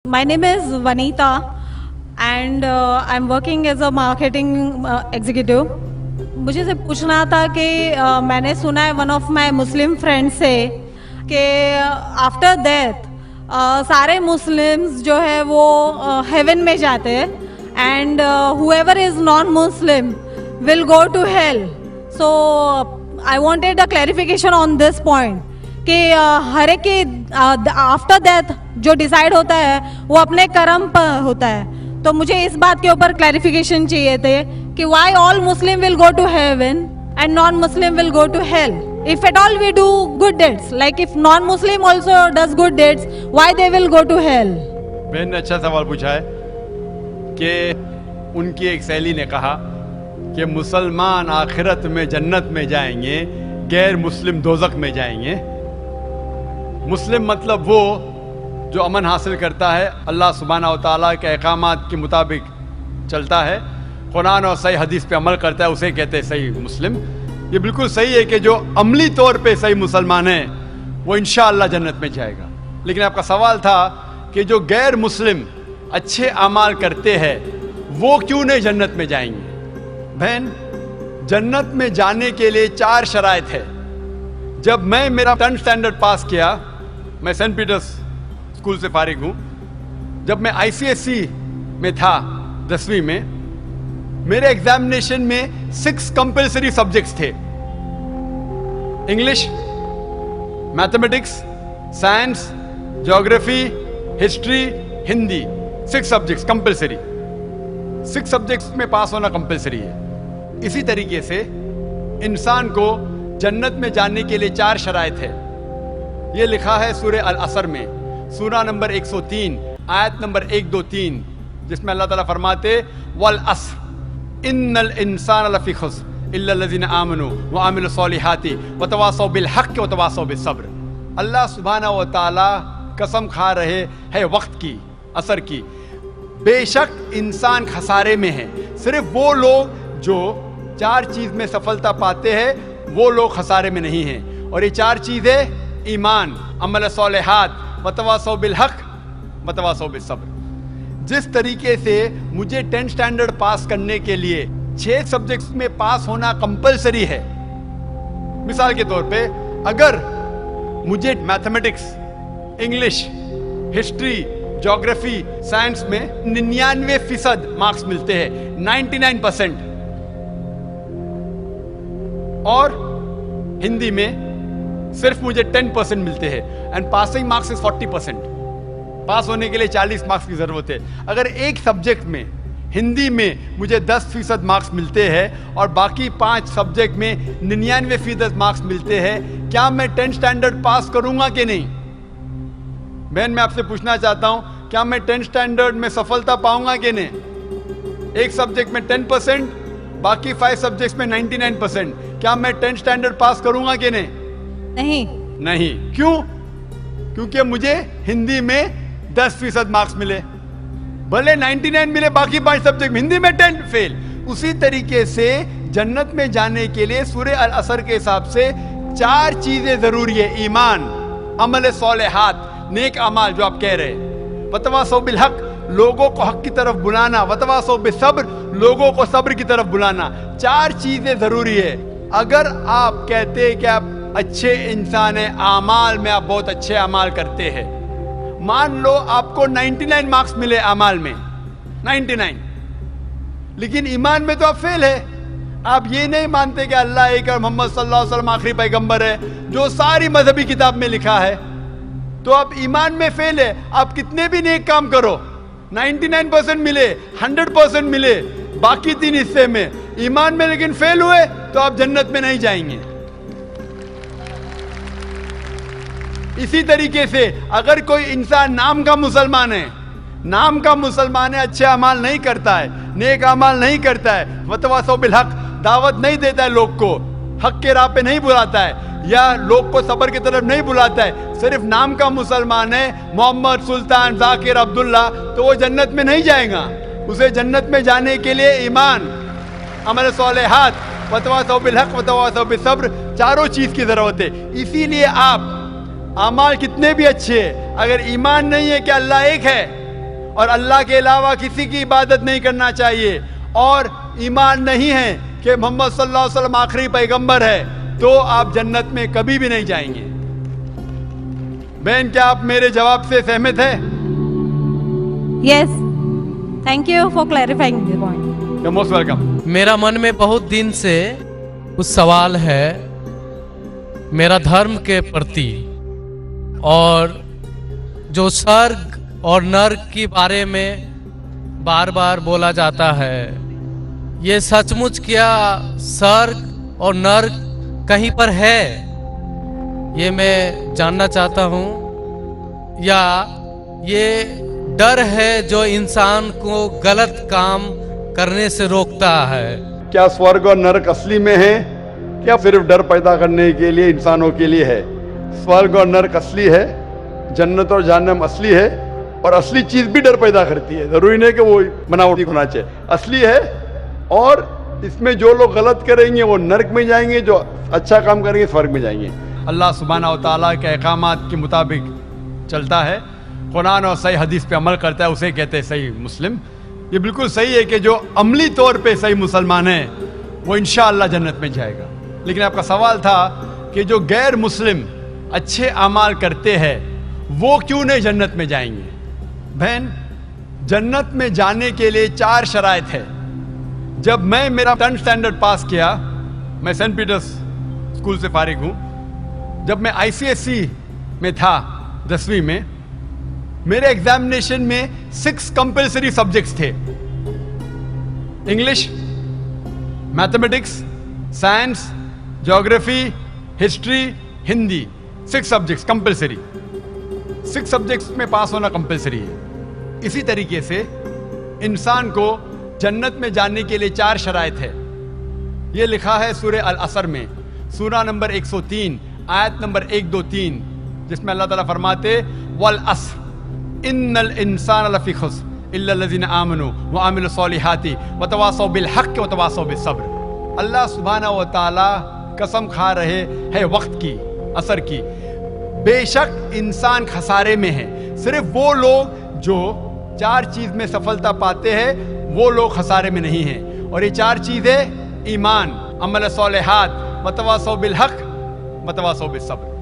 My name is Vanita and I'm working as a marketing executive. मुझे से पूछना था कि मैंने सुना है one of my Muslim friends से कि आफ्टर डेथ सारे मुस्लिम्स जो है वो हेवन में जाते हैं and whoever is non-Muslim will go to hell. So I wanted a clarification on this point कि हर एक के आफ्टर डेथ जो डिसाइड होता है वो अपने कर्म पर होता है. तो मुझे इस बात के ऊपर क्लैरिफिकेशन चाहिए थे कि why all Muslim will go to heaven and non-Muslim will go to hell. If at all we do good deeds, like if non-Muslim also does good deeds, why they will go to hell? बहन ने अच्छा सवाल पूछा है कि उनकी एक सहेली ने कहा कि मुसलमान आखिरत में जन्नत में जाएंगे, गैर मुस्लिम दोज़ख में जाएंगे. मुस्लिम मतलब वो जो अमन हासिल करता है, अल्लाह सुब्हानहू व तआला के अहकामात के मुताबिक चलता है, कुरान और सही हदीस पे अमल करता है, उसे कहते हैं सही मुस्लिम. ये बिल्कुल सही है कि जो अमली तौर पे सही मुसलमान है वो इंशाअल्लाह जन्नत में जाएगा. लेकिन आपका सवाल था कि जो गैर मुस्लिम अच्छे अमाल करते हैं वो क्यों नहीं जन्नत में जाएंगे. बहन, जन्नत में जाने के लिए 4 शराइत है. जब मैं मेरा 10th स्टैंडर्ड पास किया, मैं सेंट पीटर्स स्कूल से फारिग हूँ. जब मैं ICSE में था 10वीं में, मेरे एग्जामिनेशन में 6 कंपल्सरी सब्जेक्ट्स थे. English, mathematics, science, geography, history, Hindi. 6 subjects compulsory. 6 subjects में पास होना कंपल्सरी है. इसी तरीके से इंसान को जन्नत में जाने के लिए 4 शराइत है. ये लिखा है सूरह अल असर में, सूरा नंबर 103 आयत नंबर 1, 2, 3, जिसमें अल्लाह ताला फरमाते वल अस्र इन्नल इंसान लफी खुस्र इल्ला लज़ीना आमनू व आमिलु सॉलिहाति व तवासौ बिल हक़ व तवासौ बिस सब्र. अल्लाह सुब्हानहू व तआला कसम खा रहे हैं वक्त की, असर की. बेशक इंसान खसारे में है. सिर्फ वो लोग जो 4 चीज़ में सफलता पाते हैं वो लोग खसारे में नहीं हैं. और ये 4 चीज़ें ईमान, अमल सॉलिहात, वतवासौ बिल हक़, वतवासौ बिस सब्र. जिस तरीके से मुझे 10th स्टैंडर्ड पास करने के लिए 6 सब्जेक्ट्स में पास होना कंपलसरी है. मिसाल के तौर पे अगर मुझे mathematics, English, history, geography, science में 99% मार्क्स मिलते हैं, 99%, और हिंदी में सिर्फ मुझे 10% मिलते हैं, एंड पासिंग मार्क्स इज 40%. पास होने के लिए 40 मार्क्स की जरूरत है. अगर एक सब्जेक्ट में, हिंदी में, मुझे 10% मार्क्स मिलते हैं और बाकी 5 सब्जेक्ट में 99% मार्क्स मिलते हैं, क्या मैं 10th स्टैंडर्ड पास करूंगा कि नहीं? बहन, मैं आपसे पूछना चाहता हूं, क्या मैं 10th स्टैंडर्ड में सफलता पाऊंगा कि नहीं? एक सब्जेक्ट में 10%, बाकी 5 सब्जेक्ट्स में 99%. क्या मैं 10th स्टैंडर्ड पास करूंगा कि नहीं? नहीं. क्यों? क्योंकि मुझे हिंदी में 10% मार्क्स मिले, भले 99 मिले बाकी 5 सब्जेक्ट में, हिंदी में 10 फेल. उसी तरीके से जन्नत में जाने के लिए सूरह अल असर के हिसाब से 4 चीजें जरूरी है. ईमान, अमल सॉलिहात, नेक अमाल जो आप कह रहे हैं, वतवासौ बिल हक़, लोगों को हक की तरफ बुलाना, वतवासौ बिस सब्र, लोगों को सब्र की तरफ बुलाना. 4 चीजें जरूरी है. अगर आप कहते हैं कि आप अच्छे इंसान हैं, आमाल में आप बहुत अच्छे अमाल करते हैं, मान लो आपको 99 मार्क्स मिले अमाल में, 99, लेकिन ईमान में तो आप फेल है. आप ये नहीं मानते कि अल्लाह एक और मोहम्मद सल्लल्लाहु अलैहि वसल्लम आखिरी पैगंबर है, जो सारी मजहबी किताब में लिखा है, तो आप ईमान में फेल है. आप कितने भी नेक काम करो, 99% मिले, 100% मिले, बाकी 3 हिस्से में ईमान में लेकिन फेल हुए, तो आप जन्नत में नहीं जाएंगे. इसी तरीके से अगर कोई इंसान नाम का मुसलमान है, अच्छे अमाल नहीं करता है, नेक अमाल नहीं करता है, वतवासौ बिल हक़, दावत नहीं देता है, लोग को हक के राह पे नहीं बुलाता है, या लोग को सब्र की तरफ नहीं बुलाता है, सिर्फ नाम का मुसलमान है, मोहम्मद, सुल्तान, जाकिर, अब्दुल्ला, तो वो जन्नत में नहीं जाएगा. उसे जन्नत में जाने के लिए ईमान, अमल सॉलिहात, वतवासौ बिल हक़, वतवासौ बिस सब्र, 4 चीज की जरूरत है. इसीलिए आप अमाल कितने भी अच्छे हैं, अगर ईमान नहीं है कि अल्लाह एक है, اور اللہ کے علاوہ کسی کی عبادت نہیں کرنا چاہیے، اور ایمان نہیں ہے کہ محمد صلی اللہ علیہ وسلم آخری پیغمبر ہے، تو آپ جنت میں کبھی بھی نہیں جائیں گے۔ بہن، کیا آپ میرے جواب سے سہمت ہیں؟ Yes. Thank you for clarifying the point. You're most welcome. میرا من میں بہت دن سے کچھ سوال ہے میرا دھرم کے پرتی، اور جو سرگ اور نرک کے بارے میں بار بار بولا جاتا ہے، یہ سچ مچ کیا سرگ اور نرک کہیں پر ہے؟ یہ میں جاننا چاہتا ہوں، یا یہ ڈر ہے جو انسان کو غلط کام کرنے سے روکتا ہے؟ کیا سورگ اور نرک اصلی میں ہے، کیا صرف ڈر پیدا کرنے کے لیے انسانوں کے لیے ہے؟ سورگ اور نرک اصلی ہے، جنت اور جہنم اصلی ہے، اور اصلی چیز بھی ڈر پیدا کرتی ہے، ضروری نہیں کہ وہ بناوٹی ہونا چاہیے، اصلی ہے۔ اور اس میں جو لوگ غلط کریں گے وہ نرک میں جائیں گے، جو اچھا کام کریں گے سورگ میں جائیں گے۔ اللہ سبحانہ و تعالیٰ کے احکامات کے مطابق چلتا ہے، قرآن اور صحیح حدیث پہ عمل کرتا ہے، اسے کہتے ہیں صحیح مسلم۔ یہ بالکل صحیح ہے کہ جو عملی طور پہ صحیح مسلمان ہے وہ انشاءاللہ جنت میں جائے گا۔ لیکن آپ کا سوال تھا کہ جو غیر مسلم اچھے اعمال کرتے ہیں وہ کیوں نہیں جنت میں جائیں گے؟ بہن، جنت میں جانے کے لیے 4 شرائط ہے۔ جب میں میرا 10 اسٹینڈرڈ پاس کیا، میں سینٹ پیٹرز اسکول سے فارغ ہوں، جب میں ICSE میں تھا 10ویں میں، میرے ایگزامینیشن میں 6 کمپلسری سبجیکٹس تھے: English, mathematics, science, geography, history, Hindi. 6 subjects compulsory, 6 subjects میں پاس ہونا کمپلسری ہے۔ اسی طریقے سے انسان کو جنت میں جانے کے لیے 4 شرائط ہے۔ یہ لکھا ہے سورہ العصر میں، سورہ نمبر 103 آیت نمبر 1 2 3، جس میں اللہ تعالیٰ فرماتے والعصر ان الانسان لفی خسر الا الذین آمنوا وعملوا الصالحات وتواصوا بالحق وتواصوا بالصبر۔ اللہ سبحانہ و تعالیٰ قسم کھا رہے ہیں وقت کی، عصر کی، بے شک انسان خسارے میں ہے۔ صرف وہ لوگ جو 4 چیز میں سفلتا پاتے ہیں وہ لوگ خسارے میں نہیں ہیں، اور یہ 4 چیزیں ایمان، عمل صالحات، وتواصوا بالحق، وتواصوا بالصبر۔